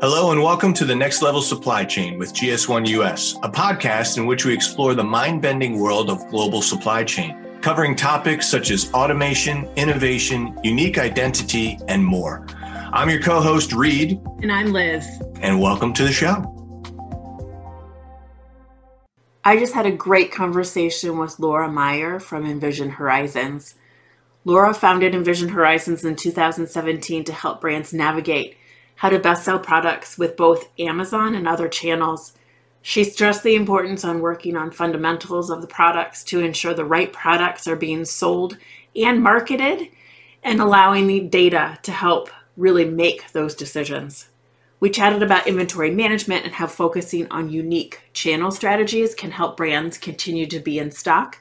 Hello and welcome to the Next Level Supply Chain with GS1 US, a podcast in which we explore the mind-bending world of global supply chain, covering topics such as automation, innovation, unique identity, and more. I'm your co-host, Reed. And I'm Liz. And welcome to the show. I just had a great conversation with Laura Meyer from Envision Horizons. Laura founded Envision Horizons in 2017 to help brands navigate how to best sell products with both Amazon and other channels. She stressed the importance on working on fundamentals of the products to ensure the right products are being sold and marketed, and allowing the data to help really make those decisions. We chatted about inventory management and how focusing on unique channel strategies can help brands continue to be in stock,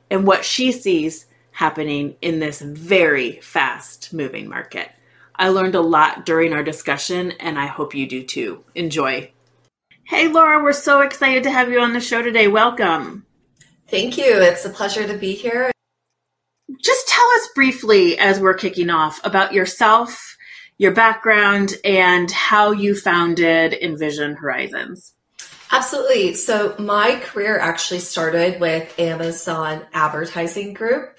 and what she sees happening in this very fast-moving market. I learned a lot during our discussion, and I hope you do too. Enjoy. Hey, Laura, we're so excited to have you on the show today. Welcome. Thank you. It's a pleasure to be here. Just tell us briefly, as we're kicking off, about yourself, your background, and how you founded Envision Horizons. Absolutely. So my career actually started with Amazon Advertising Group.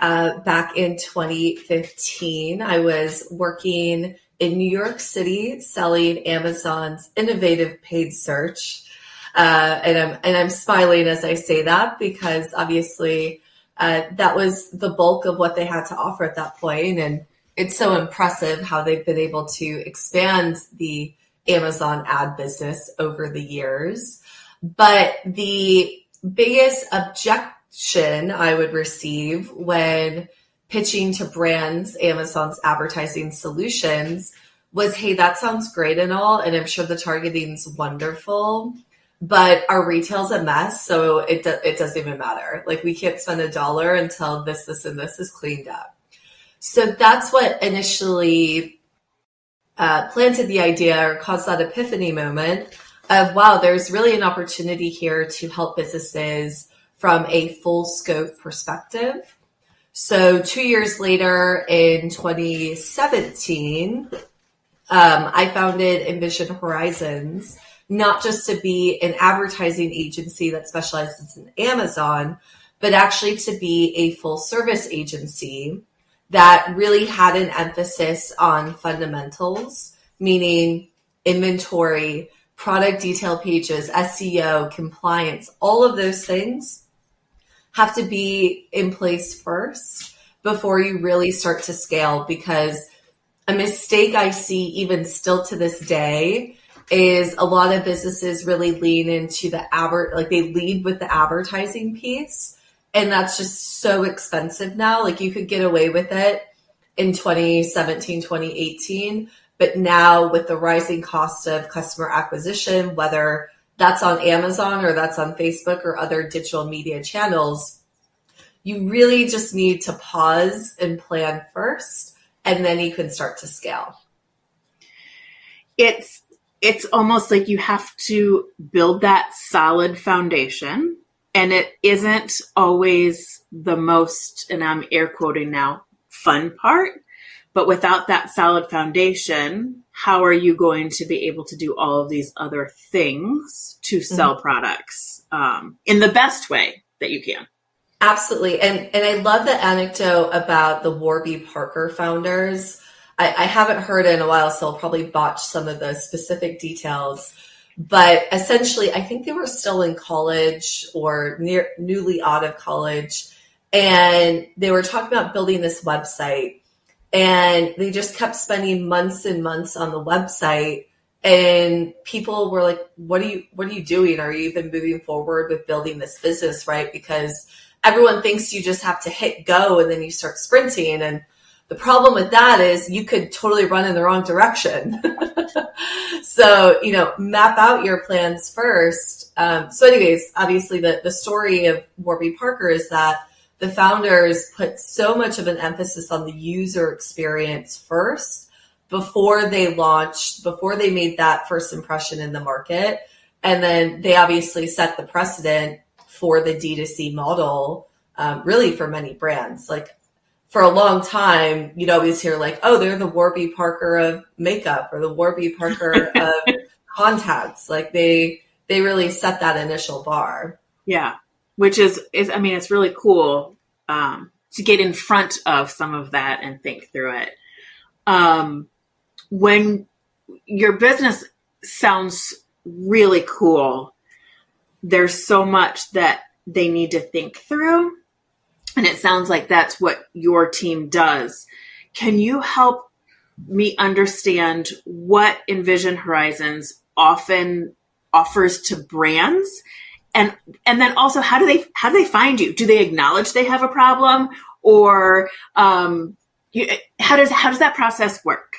Back in 2015, I was working in New York City selling Amazon's innovative paid search. And I'm smiling as I say that because obviously that was the bulk of what they had to offer at that point. And it's so impressive how they've been able to expand the Amazon ad business over the years. But the biggest objection I would receive when pitching to brands Amazon's advertising solutions was, hey, that sounds great and all, and I'm sure the targeting's wonderful, but our retail's a mess, so it doesn't even matter. Like, we can't spend $1 until this, and this is cleaned up. So that's what initially planted the idea or caused that epiphany moment of, wow, there's really an opportunity here to help businesses from a full scope perspective. So 2 years later in 2017, I founded Envision Horizons, not just to be an advertising agency that specializes in Amazon, but actually to be a full service agency that really had an emphasis on fundamentals, meaning inventory, product detail pages, SEO, compliance, all of those things have to be in place first before you really start to scale, because a mistake I see even still to this day is a lot of businesses really lean into they lead with the advertising piece. And that's just so expensive now. Like, you could get away with it in 2017, 2018. But now with the rising cost of customer acquisition, whether that's on Amazon or that's on Facebook or other digital media channels, you really just need to pause and plan first, and then you can start to scale. It's almost like you have to build that solid foundation, and it isn't always the most, and I'm air quoting now, fun part. But without that solid foundation, how are you going to be able to do all of these other things to sell products in the best way that you can? Absolutely. And I love the anecdote about the Warby Parker founders. I haven't heard it in a while, so I'll probably botch some of the specific details. But essentially, I think they were still in college or newly out of college. And they were talking about building this website. And they just kept spending months and months on the website. And people were like, what are you doing? Are you even moving forward with building this business, right? Because everyone thinks you just have to hit go and then you start sprinting. And the problem with that is you could totally run in the wrong direction. So, map out your plans first. So anyways, obviously the story of Warby Parker is that the founders put so much of an emphasis on the user experience first before they launched, before they made that first impression in the market. And then they obviously set the precedent for the D2C model, really for many brands. Like for a long time, you'd always hear like, oh, they're the Warby Parker of makeup or the Warby Parker of contacts. Like they really set that initial bar. Yeah. Which is I mean, it's really cool to get in front of some of that and think through it. When your business sounds really cool, there's so much that they need to think through. And it sounds like that's what your team does. Can you help me understand what Envision Horizons often offers to brands? And then also, how do they find you? Do they acknowledge they have a problem, or how does that process work?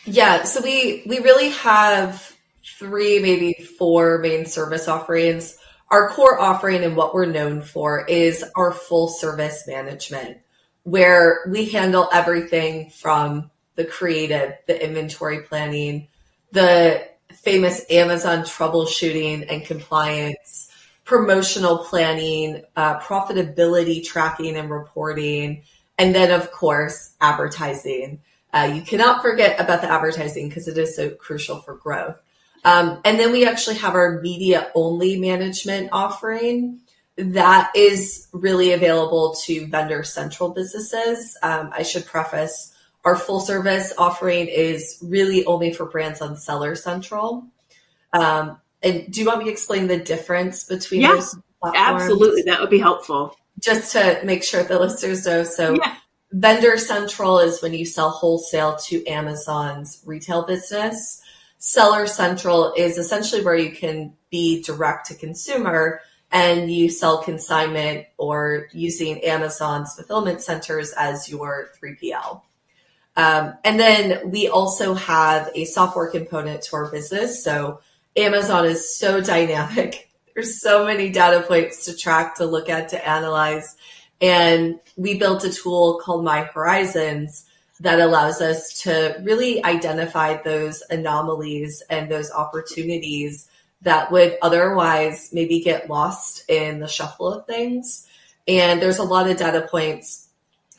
Yeah, so we really have 3, maybe 4 main service offerings. Our core offering and what we're known for is our full service management, where we handle everything from the creative, the inventory planning, the famous Amazon troubleshooting and compliance, promotional planning, profitability tracking and reporting, and then, of course, advertising. You cannot forget about the advertising because it is so crucial for growth. And then we actually have our media only management offering that is really available to vendor central businesses. I should preface, our full service offering is really only for brands on Seller Central. And do you want me to explain the difference between those platforms? Absolutely. That would be helpful. Just to make sure the listeners know. So Vendor Central is when you sell wholesale to Amazon's retail business. Seller Central is essentially where you can be direct to consumer and you sell consignment or using Amazon's fulfillment centers as your 3PL. And then we also have a software component to our business. So Amazon is so dynamic. There's so many data points to track, to look at, to analyze. And we built a tool called Horizons that allows us to really identify those anomalies and those opportunities that would otherwise maybe get lost in the shuffle of things. And there's a lot of data points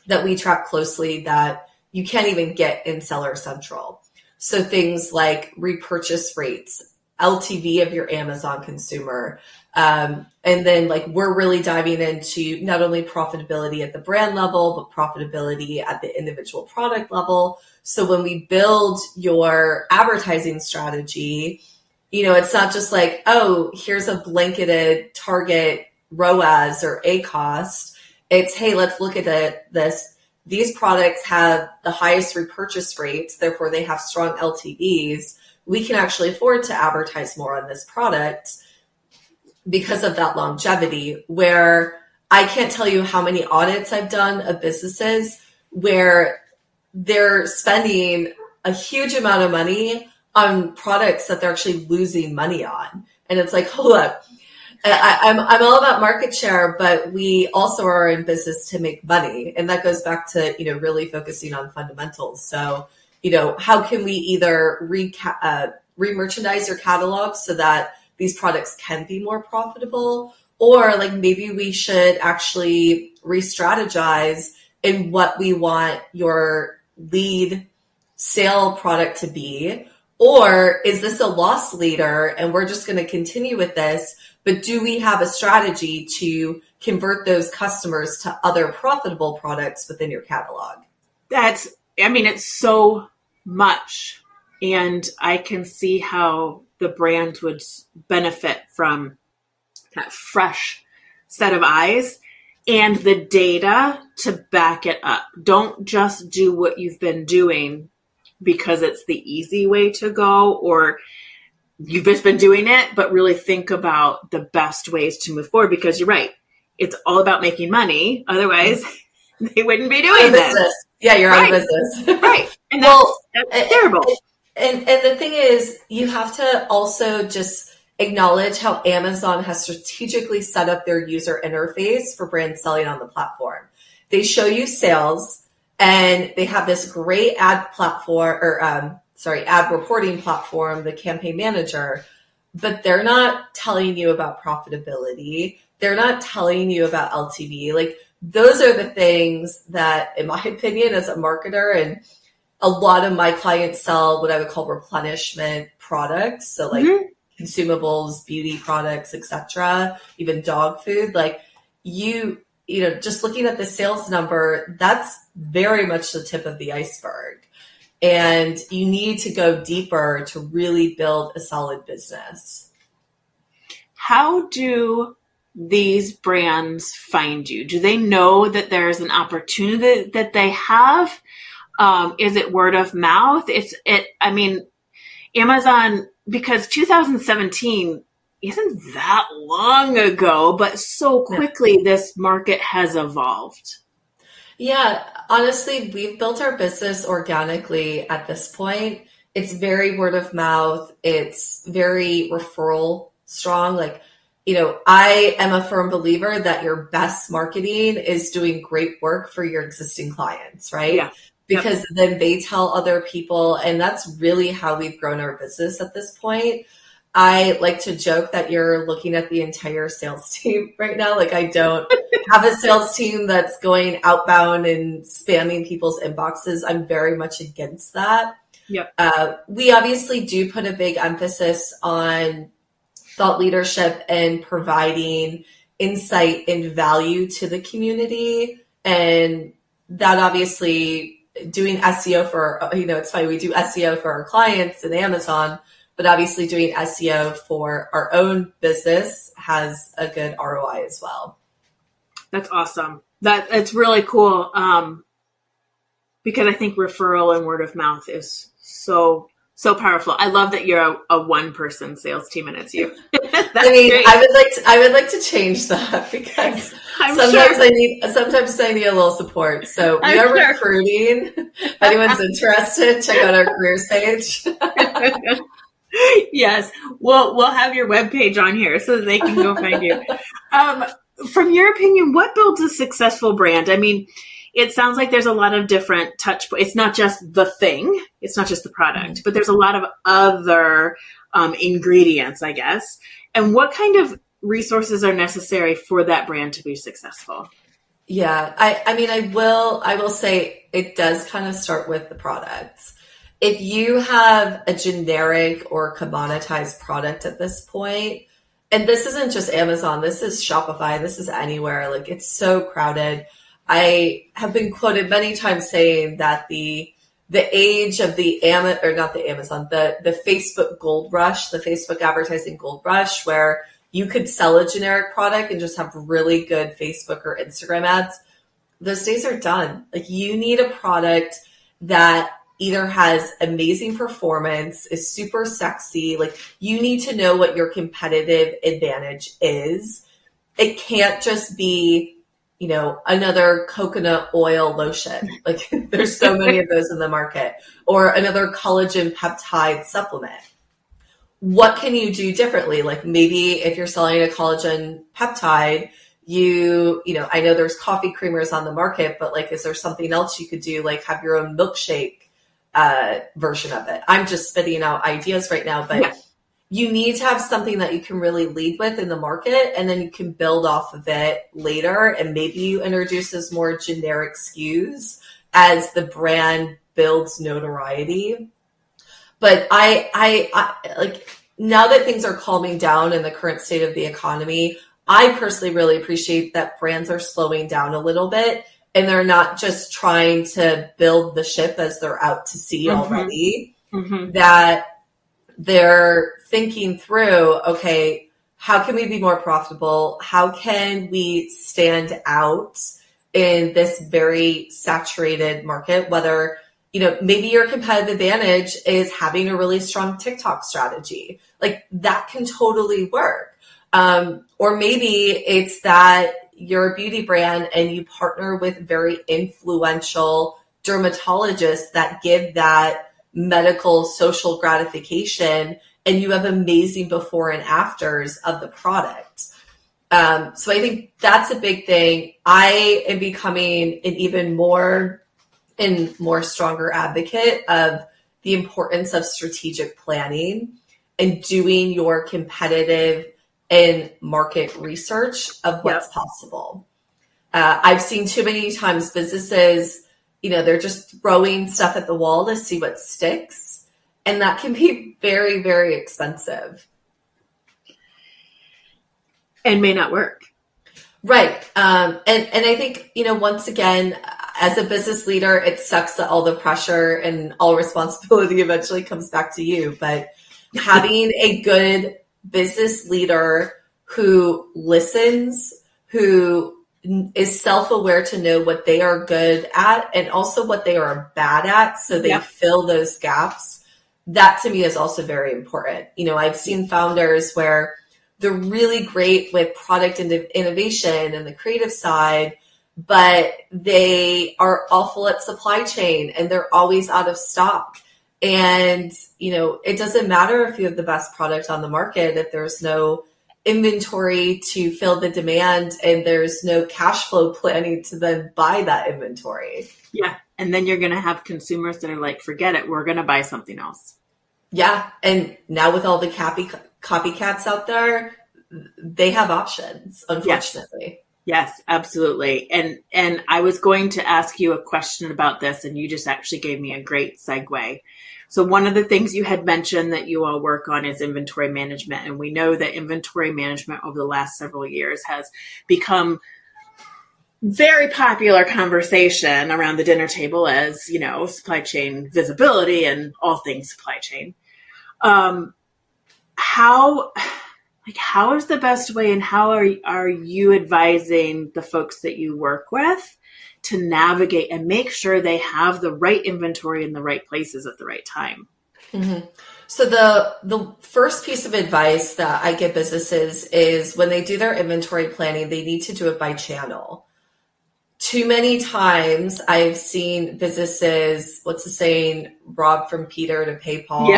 that we track closely that you can't even get in Seller Central. So things like repurchase rates, LTV of your Amazon consumer. And then like we're really diving into not only profitability at the brand level, but profitability at the individual product level. So when we build your advertising strategy, it's not just like, oh, here's a blanketed target ROAS or ACost. It's, hey, let's look at this. These products have the highest repurchase rates, therefore they have strong LTVs. We can actually afford to advertise more on this product because of that longevity, where I can't tell you how many audits I've done of businesses where they're spending a huge amount of money on products that they're actually losing money on. And it's like, hold up, I'm all about market share, but we also are in business to make money. And that goes back to, really focusing on fundamentals. So, how can we either re-merchandise your catalog so that these products can be more profitable, or like maybe we should actually re-strategize in what we want your lead sale product to be, or is this a loss leader and we're just going to continue with this, but do we have a strategy to convert those customers to other profitable products within your catalog? It's so much, and I can see how the brand would benefit from that fresh set of eyes and the data to back it up. Don't just do what you've been doing because it's the easy way to go, or you've just been doing it, but really think about the best ways to move forward, because you're right. It's all about making money. Otherwise, they wouldn't be doing this. Yeah, you're out of business. Right. And that's terrible. And the thing is, you have to also just acknowledge how Amazon has strategically set up their user interface for brand selling on the platform. They show you sales, and they have this great ad platform ad reporting platform, the Campaign Manager, but they're not telling you about profitability. They're not telling you about LTV. Like, those are the things that, in my opinion, as a marketer, and a lot of my clients sell what I would call replenishment products. So like consumables, beauty products, etc., even dog food. Like you know, just looking at the sales number, that's very much the tip of the iceberg. And you need to go deeper to really build a solid business. How do these brands find you? Do they know that there's an opportunity that they have? Is it word of mouth? I mean, Amazon, because 2017 isn't that long ago, but so quickly this market has evolved. Yeah, honestly, we've built our business organically at this point. It's very word of mouth. It's very referral strong. Like, you know, I am a firm believer that your best marketing is doing great work for your existing clients, right? Yeah. Because then they tell other people, and that's really how we've grown our business at this point. I like to joke that you're looking at the entire sales team right now. Like, I don't have a sales team that's going outbound and spamming people's inboxes. I'm very much against that. Yep. We obviously do put a big emphasis on thought leadership and providing insight and value to the community. And that obviously doing SEO for, you know, it's funny, we do SEO for our clients in Amazon, but obviously doing SEO for our own business has a good ROI as well. That's awesome. It's really cool. Because I think referral and word of mouth is so powerful. I love that you're a one-person sales team and it's you. I mean, great. I would like to change that because sometimes I need a little support. So we are recruiting. If anyone's interested, check out our careers page. Yes, we'll have your webpage on here so that they can go find you. From your opinion, what builds a successful brand? I mean, it sounds like there's a lot of different touch points. It's not just the thing. It's not just the product, but there's a lot of other ingredients, I guess. And what kind of resources are necessary for that brand to be successful? Yeah, I mean, I will say it does kind of start with the products. If you have a generic or commoditized product at this point, and this isn't just Amazon, this is Shopify, this is anywhere, like it's so crowded. I have been quoted many times saying that the age of the Facebook gold rush, the Facebook advertising gold rush, where you could sell a generic product and just have really good Facebook or Instagram ads, those days are done. Like, you need a product that either has amazing performance, is super sexy. Like, you need to know what your competitive advantage is. It can't just be, you know, another coconut oil lotion. Like, there's so many of those in the market, or another collagen peptide supplement. What can you do differently? Like, maybe if you're selling a collagen peptide, you know, I know there's coffee creamers on the market, but like, is there something else you could do? Like, have your own milkshake version of it. I'm just spitting out ideas right now, but you need to have something that you can really lead with in the market, and then you can build off of it later. And maybe you introduce as more generic SKUs as the brand builds notoriety. But I like, now that things are calming down in the current state of the economy, I personally really appreciate that brands are slowing down a little bit. And they're not just trying to build the ship as they're out to sea already, that they're thinking through, okay, how can we be more profitable? How can we stand out in this very saturated market? Whether, you know, maybe your competitive advantage is having a really strong TikTok strategy. Like, that can totally work. Or maybe it's that you're a beauty brand and you partner with very influential dermatologists that give that medical social gratification, and you have amazing before and afters of the product. So I think that's a big thing. I am becoming an even more stronger advocate of the importance of strategic planning and doing your competitive and market research of what's possible. I've seen too many times businesses, they're just throwing stuff at the wall to see what sticks. And that can be very, very expensive. And may not work. Right. And I think, once again, as a business leader, it sucks that all the pressure and all responsibility eventually comes back to you. But having a good business leader who listens, who is self-aware to know what they are good at and also what they are bad at, so they fill those gaps, that to me is also very important. I've seen founders where they're really great with product innovation and the creative side, but they are awful at supply chain and they're always out of stock. And, it doesn't matter if you have the best product on the market if there's no inventory to fill the demand and there's no cash flow planning to then buy that inventory. Yeah. And then you're going to have consumers that are like, forget it, we're going to buy something else. Yeah. And now with all the copycats out there, they have options, unfortunately. Yes, absolutely. And I was going to ask you a question about this, and you just actually gave me a great segue. So one of the things you had mentioned that you all work on is inventory management. And we know that inventory management over the last several years has become very popular conversation around the dinner table as, supply chain visibility and all things supply chain. How is the best way, and how are you advising the folks that you work with to navigate and make sure they have the right inventory in the right places at the right time? Mm-hmm. So the first piece of advice that I give businesses is when they do their inventory planning, they need to do it by channel. Too many times I've seen businesses, what's the saying, rob from Peter to pay Paul.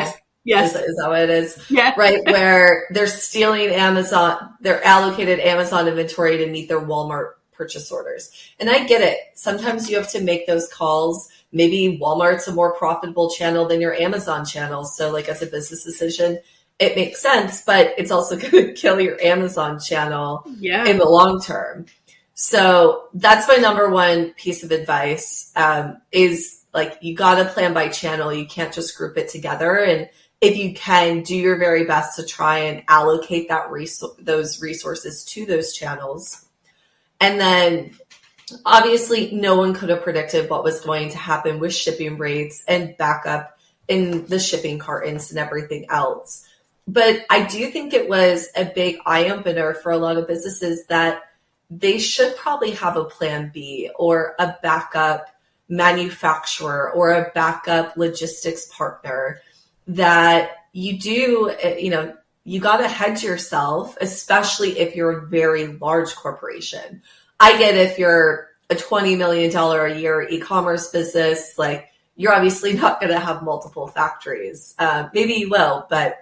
Yes. Is that what it is? Yeah. Right. Where they're stealing their allocated Amazon inventory to meet their Walmart purchase orders. And I get it. Sometimes you have to make those calls. Maybe Walmart's a more profitable channel than your Amazon channel. So like as a business decision, it makes sense, but it's also going to kill your Amazon channel in the long term. So that's my number one piece of advice, is like, you got to plan by channel. You can't just group it together. And if you can, do your very best to try and allocate those resources to those channels. And then obviously no one could have predicted what was going to happen with shipping rates and backup in the shipping cartons and everything else. But I do think it was a big eye opener for a lot of businesses that they should probably have a plan B or a backup manufacturer or a backup logistics partner, that you do, you got to hedge yourself, especially if you're a very large corporation. I get if you're a $20 million a year e-commerce business, like you're obviously not going to have multiple factories. Maybe you will, but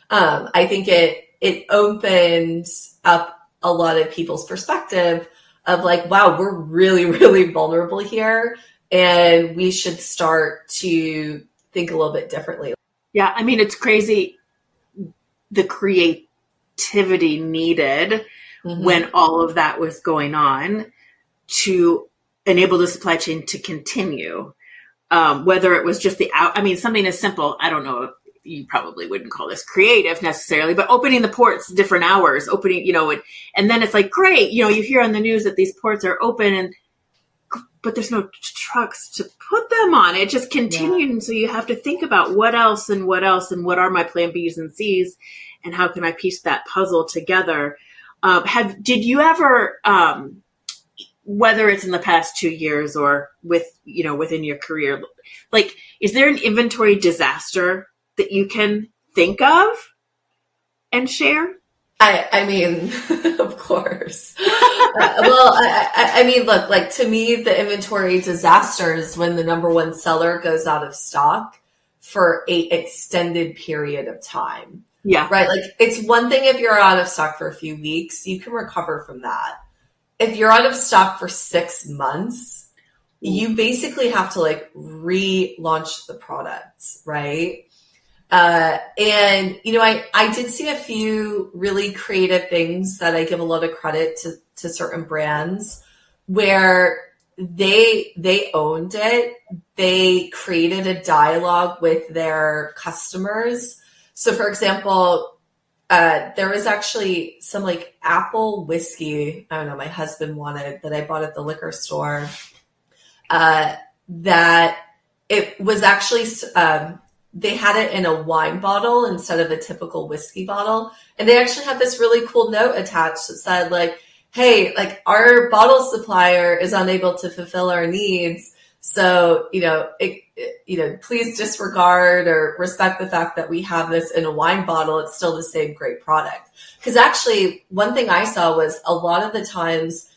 I think it opens up a lot of people's perspective of like, wow, we're really, really vulnerable here, and we should start to think a little bit differently. Yeah, I mean, it's crazy the creativity needed when all of that was going on to enable the supply chain to continue. Whether it was just something as simple, I don't know, you probably wouldn't call this creative necessarily, but opening the ports different hours, and then it's like, great, you hear on the news that these ports are open but there's no trucks to put them on. It just continued. And so you have to think about what else and what are my plan B's and C's, and how can I piece that puzzle together? Did you ever, whether it's in the past 2 years or within your career, like, is there an inventory disaster that you can think of and share? I mean, of course. I mean, look, like, to me, the inventory disaster is when the number one seller goes out of stock for an extended period of time. Yeah. Right. Like, it's one thing if you're out of stock for a few weeks, you can recover from that. If you're out of stock for 6 months, you basically have to like relaunch the product. Right. And, I did see a few really creative things that I give a lot of credit to certain brands where they owned it. They created a dialogue with their customers. So for example, there was actually some like apple whiskey, I don't know, my husband wanted, that I bought at the liquor store, that it was actually, they had it in a wine bottle instead of a typical whiskey bottle. And they actually had this really cool note attached that said like, hey, like our bottle supplier is unable to fulfill our needs. So, please disregard or respect the fact that we have this in a wine bottle. It's still the same great product. Because actually, one thing I saw was a lot of the times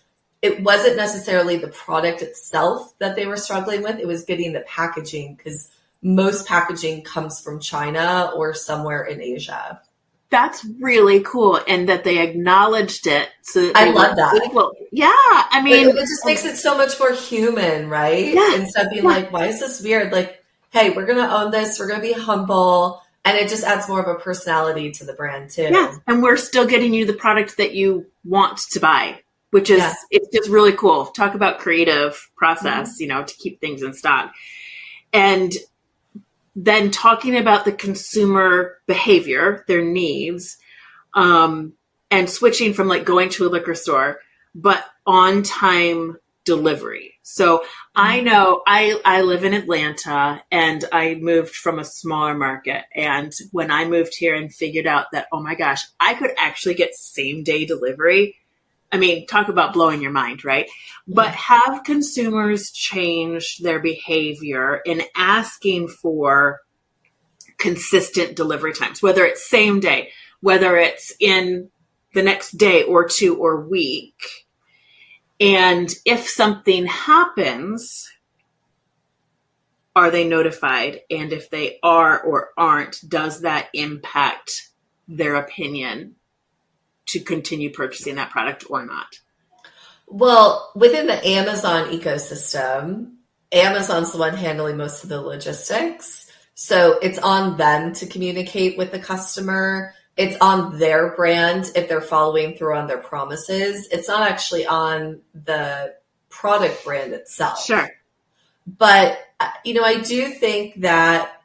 it wasn't necessarily the product itself that they were struggling with. It was getting the packaging, because most packaging comes from China or somewhere in Asia. That's really cool. And that they acknowledged it. So that I love that. Able, yeah. I mean, it just makes it so much more human, right? Yeah, Instead of being like, why is this weird? Like, hey, we're going to own this. We're going to be humble. And it just adds more of a personality to the brand too. Yeah. And we're still getting you the product that you want to buy, which is, it's just really cool. Talk about creative process, to keep things in stock. And then talking about the consumer behavior, their needs, and switching from like going to a liquor store, but on time delivery. So I know I live in Atlanta, and I moved from a smaller market. And when I moved here and figured out that, oh my gosh, I could actually get same day delivery. I mean, talk about blowing your mind, right? Yeah. But have consumers change their behavior in asking for consistent delivery times, whether it's same day, whether it's in the next day or two or week. And if something happens, are they notified? And if they are or aren't, does that impact their opinion to continue purchasing that product or not? Well, within the Amazon ecosystem, Amazon's the one handling most of the logistics. So it's on them to communicate with the customer. It's on their brand if they're following through on their promises. It's not actually on the product brand itself. Sure. But, I do think that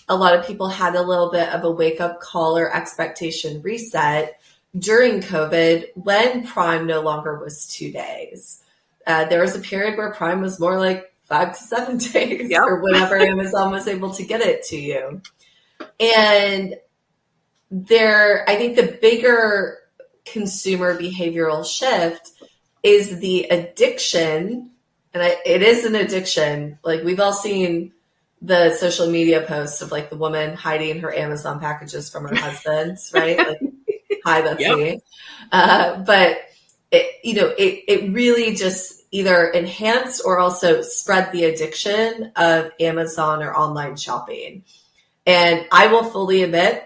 a lot of people had a little bit of a wake-up call or expectation reset during COVID, when Prime no longer was 2 days. There was a period where Prime was more like 5 to 7 days, or whenever Amazon was able to get it to you. And I think the bigger consumer behavioral shift is the addiction. And it is an addiction. Like, we've all seen the social media posts of like the woman hiding her Amazon packages from her husband, right? Like, hi, that's me. But it really just either enhanced or also spread the addiction of Amazon or online shopping. And I will fully admit,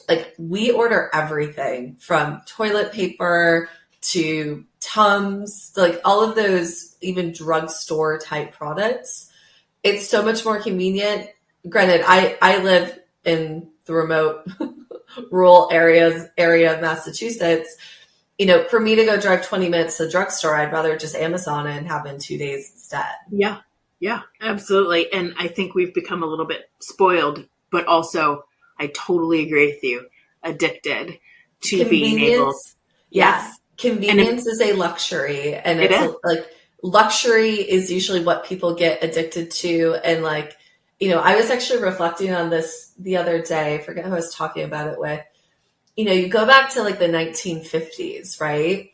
like, we order everything from toilet paper to Tums, like all of those, even drugstore type products. It's so much more convenient. Granted, I live in the remote rural area of Massachusetts. For me to go drive 20 minutes to the drugstore, I'd rather just Amazon it and have it in 2 days instead. Yeah, absolutely. And I think we've become a little bit spoiled, but also I totally agree with you, addicted to being able. Yes. Convenience is a luxury, and like luxury is usually what people get addicted to. And like, I was actually reflecting on this the other day. I forget who I was talking about it with. You go back to like the 1950s, right?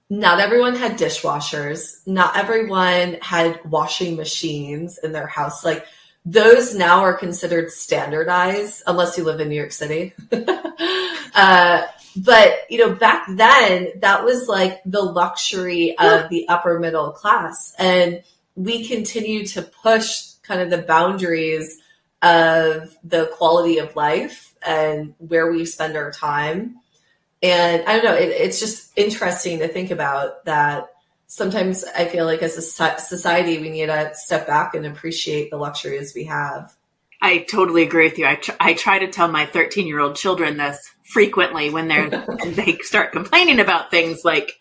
Not everyone had dishwashers. Not everyone had washing machines in their house. Like, those now are considered standardized, unless you live in New York City. But, back then, that was like the luxury of the upper middle class. And we continue to push kind of the boundaries of the quality of life and where we spend our time. And I don't know, it's just interesting to think about that. Sometimes I feel like as a society, we need to step back and appreciate the luxuries we have. I totally agree with you. I try to tell my 13-year-old children this frequently when they start complaining about things like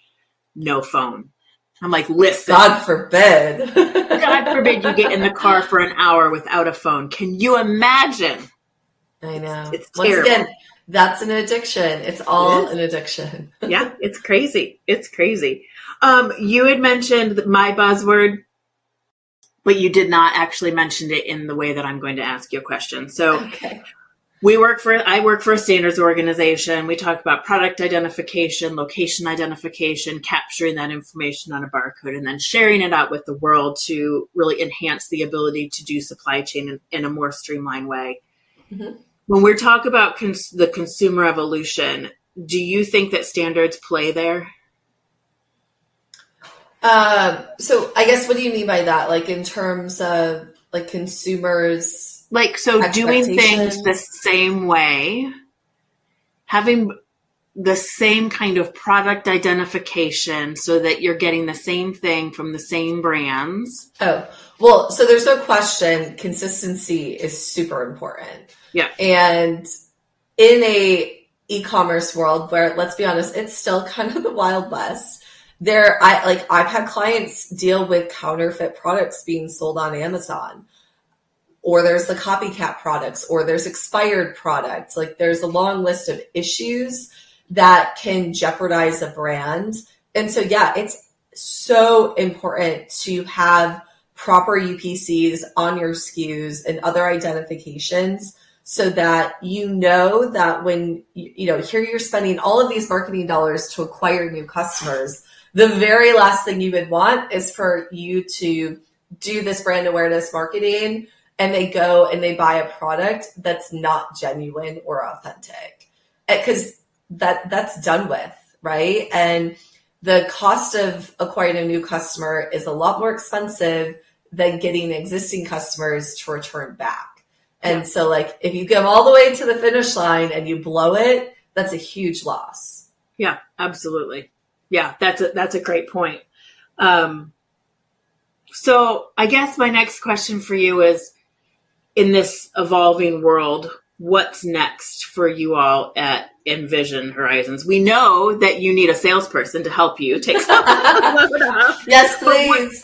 no phone, I'm like, listen. God forbid. God forbid you get in the car for an hour without a phone. Can you imagine? I know. It's Once terrible. again, that's an addiction. It's all an addiction. Yeah, it's crazy. It's crazy. You had mentioned my buzzword, but you did not actually mention it in the way that I'm going to ask you a question. So Okay. I work for a standards organization. We talk about product identification, location identification, capturing that information on a barcode, and then sharing it out with the world to really enhance the ability to do supply chain in a more streamlined way. Mm-hmm. When we talk about the consumer evolution, do you think that standards play there? So I guess, what do you mean by that? Like in terms of like consumers, like, so doing things the same way, having the same kind of product identification so that you're getting the same thing from the same brands. Oh, well, so there's no question. Consistency is super important. Yeah. And in a e-commerce world where, let's be honest, it's still kind of the Wild West. I've had clients deal with counterfeit products being sold on Amazon, or there's the copycat products, or there's expired products. Like, there's a long list of issues that can jeopardize a brand. And so, yeah, it's so important to have proper UPCs on your SKUs and other identifications, so that you know that when, here you're spending all of these marketing dollars to acquire new customers, the very last thing you would want is for you to do this brand awareness marketing and they go and they buy a product that's not genuine or authentic, because that's done with, right? And the cost of acquiring a new customer is a lot more expensive than getting existing customers to return back. And so, like, if you come all the way to the finish line and you blow it, that's a huge loss. Yeah, absolutely. Yeah, that's a great point. So I guess my next question for you is, in this evolving world, what's next for you all at Envision Horizons? We know that you need a salesperson to help you take some load off. Yes, please.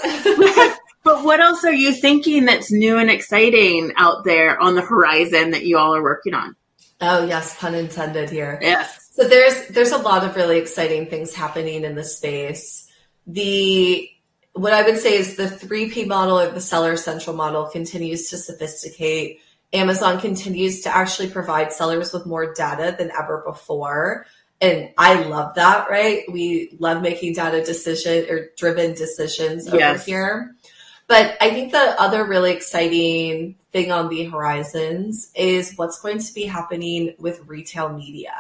But what else are you thinking that's new and exciting out there on the horizon that you all are working on? Oh, yes, pun intended here. Yes. So there's a lot of really exciting things happening in the space. What I would say is the 3P model, or the seller central model, continues to sophisticate. Amazon continues to actually provide sellers with more data than ever before. And I love that, right? We love making driven decisions over here. But I think the other really exciting thing on the horizons is what's going to be happening with retail media.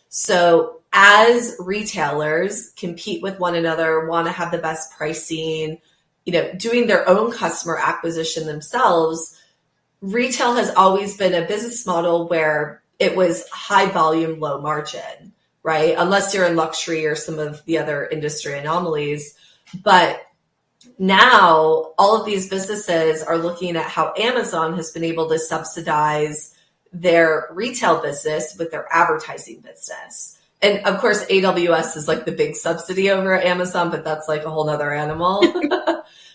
So as retailers compete with one another, want to have the best pricing, doing their own customer acquisition themselves, retail has always been a business model where it was high volume, low margin, right? Unless you're in luxury or some of the other industry anomalies. But now all of these businesses are looking at how Amazon has been able to subsidize their retail business with their advertising business. And of course, AWS is like the big subsidy over Amazon, but that's like a whole nother animal.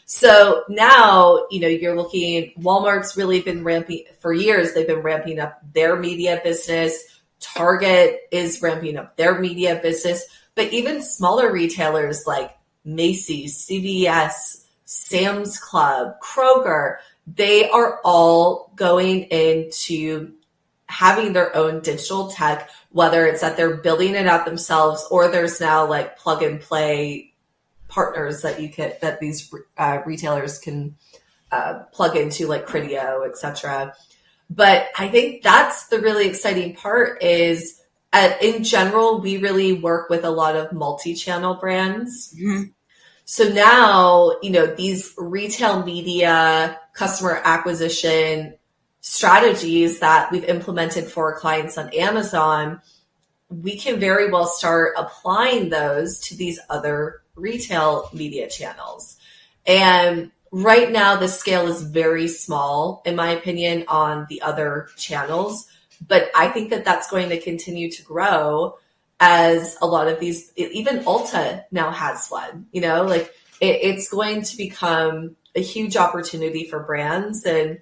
So now, you're looking, Walmart's really been ramping for years. They've been ramping up their media business. Target is ramping up their media business, but even smaller retailers like Macy's, CVS, Sam's Club, Kroger, they are all going into having their own digital tech, whether it's that they're building it out themselves, or there's now like plug and play partners that these retailers can plug into, like Criteo, etc. But I think that's the really exciting part is, in general, we really work with a lot of multi-channel brands. Mm-hmm. So now, these retail media customer acquisition strategies that we've implemented for our clients on Amazon, we can very well start applying those to these other retail media channels. And right now, the scale is very small, in my opinion, on the other channels. But I think that that's going to continue to grow as a lot of these, even Ulta now has one, like it's going to become a huge opportunity for brands. And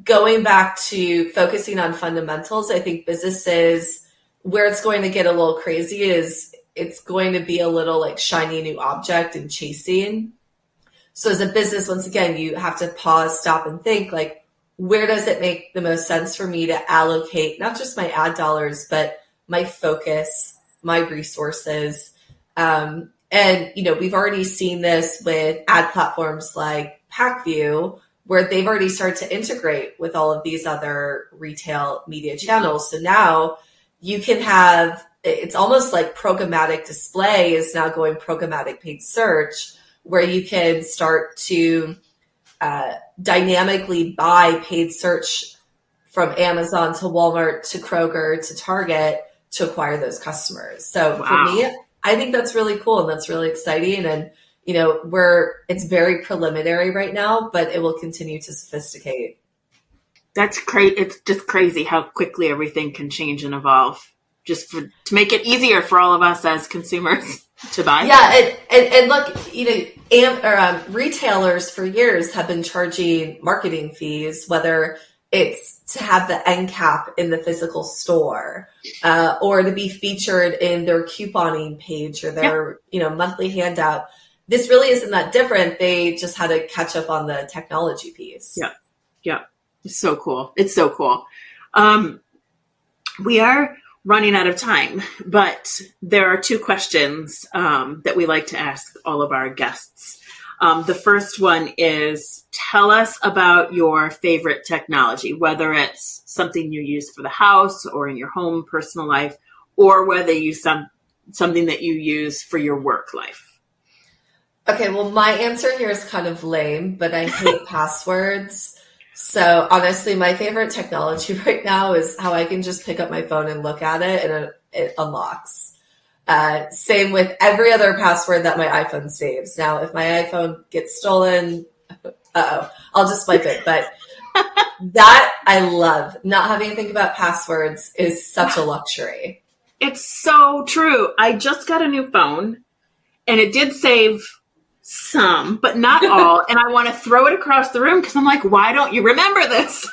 going back to focusing on fundamentals, I think businesses, where it's going to get a little crazy is it's going to be a little like shiny new object and chasing. So as a business, once again, you have to pause, stop, and think, like, where does it make the most sense for me to allocate not just my ad dollars, but my focus, my resources. And, we've already seen this with ad platforms like PackView, where they've already started to integrate with all of these other retail media channels. So now you can have, it's almost like programmatic display is now going programmatic paid search, where you can start to dynamically buy paid search from Amazon to Walmart to Kroger to Target to acquire those customers. So for me, I think that's really cool and that's really exciting. And, it's very preliminary right now, but it will continue to sophisticate. That's crazy. It's just crazy how quickly everything can change and evolve to make it easier for all of us as consumers to buy. Yeah. And look, retailers for years have been charging marketing fees, whether it's to have the end cap in the physical store, or to be featured in their couponing page or their, monthly handout. This really isn't that different. They just had to catch up on the technology piece. Yeah. Yeah. It's so cool. It's so cool. We are running out of time, but there are two questions that we like to ask all of our guests. The first one is, tell us about your favorite technology, whether it's something you use for the house or in your home personal life, or whether you something that you use for your work life. Okay, well, my answer here is kind of lame, but I hate passwords. So honestly, my favorite technology right now is how I can just pick up my phone and look at it and it unlocks. Same with every other password that my iPhone saves. Now, if my iPhone gets stolen, I'll just wipe it. But that I love. Not having to think about passwords is such a luxury. It's so true. I just got a new phone and it did save some, but not all. And I want to throw it across the room because I'm like, why don't you remember this?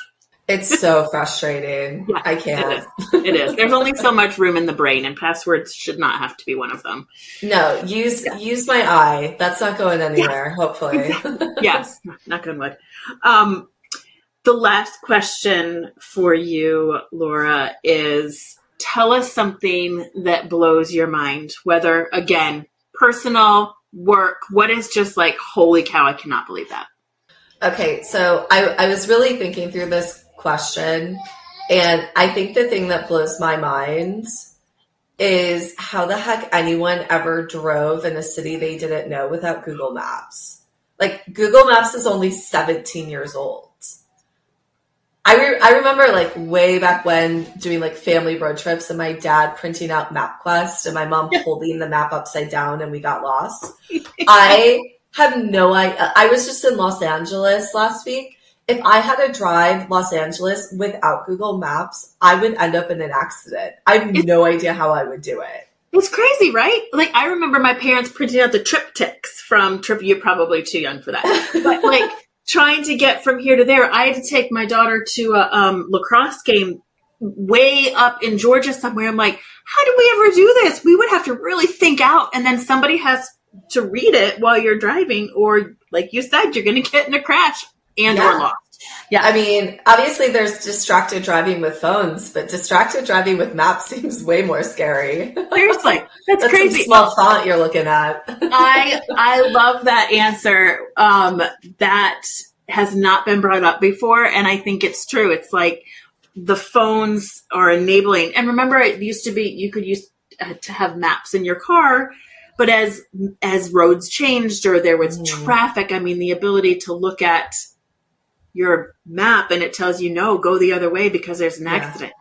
It's so frustrating. Yeah, I can't. It is. There's only so much room in the brain, and passwords should not have to be one of them. No, use my eye. That's not going anywhere, hopefully. Yes, knock on wood. The last question for you, Laura, is tell us something that blows your mind, whether, again, personal, work, what is just like, holy cow, I cannot believe that. Okay, so I was really thinking through this question, and I think the thing that blows my mind is how the heck anyone ever drove in a city they didn't know without Google Maps. Like, Google Maps is only 17 years old. I remember like way back when doing like family road trips and my dad printing out MapQuest and my mom holding the map upside down and we got lost. I have no idea. I was just in Los Angeles last week. If I had to drive Los Angeles without Google Maps, I would end up in an accident. I have no idea how I would do it. It's crazy, right? Like, I remember my parents printing out the triptychs from you're probably too young for that. But like trying to get from here to there, I had to take my daughter to a lacrosse game way up in Georgia somewhere. I'm like, how do we ever do this? We would have to really think out, and then somebody has to read it while you're driving, or like you said, you're going to get in a crash and or lost. Yeah, I mean, obviously there's distracted driving with phones, but distracted driving with maps seems way more scary. Seriously, that's crazy. Some small font you're looking at. I love that answer. That has not been brought up before, and I think it's true. It's like the phones are enabling. And remember, it used to be you could use to have maps in your car, but as roads changed or there was traffic, I mean, the ability to look at your map and it tells you, no, go the other way because there's an accident.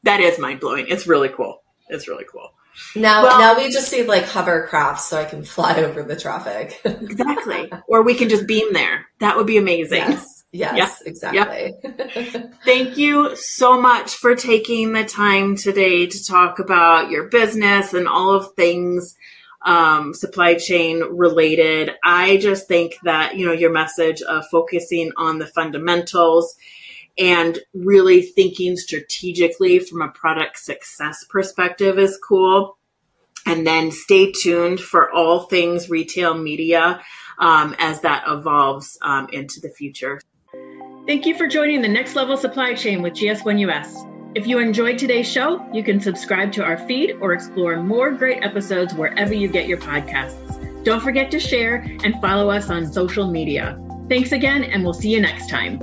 That is mind blowing. It's really cool. It's really cool. Now we just need like hovercrafts so I can fly over the traffic. Exactly. Or we can just beam there. That would be amazing. Yes, exactly. Yep. Thank you so much for taking the time today to talk about your business and all of things supply chain related. I just think that, your message of focusing on the fundamentals and really thinking strategically from a product success perspective is cool. And then stay tuned for all things retail media as that evolves into the future. Thank you for joining the Next Level Supply Chain with GS1 US. If you enjoyed today's show, you can subscribe to our feed or explore more great episodes wherever you get your podcasts. Don't forget to share and follow us on social media. Thanks again, and we'll see you next time.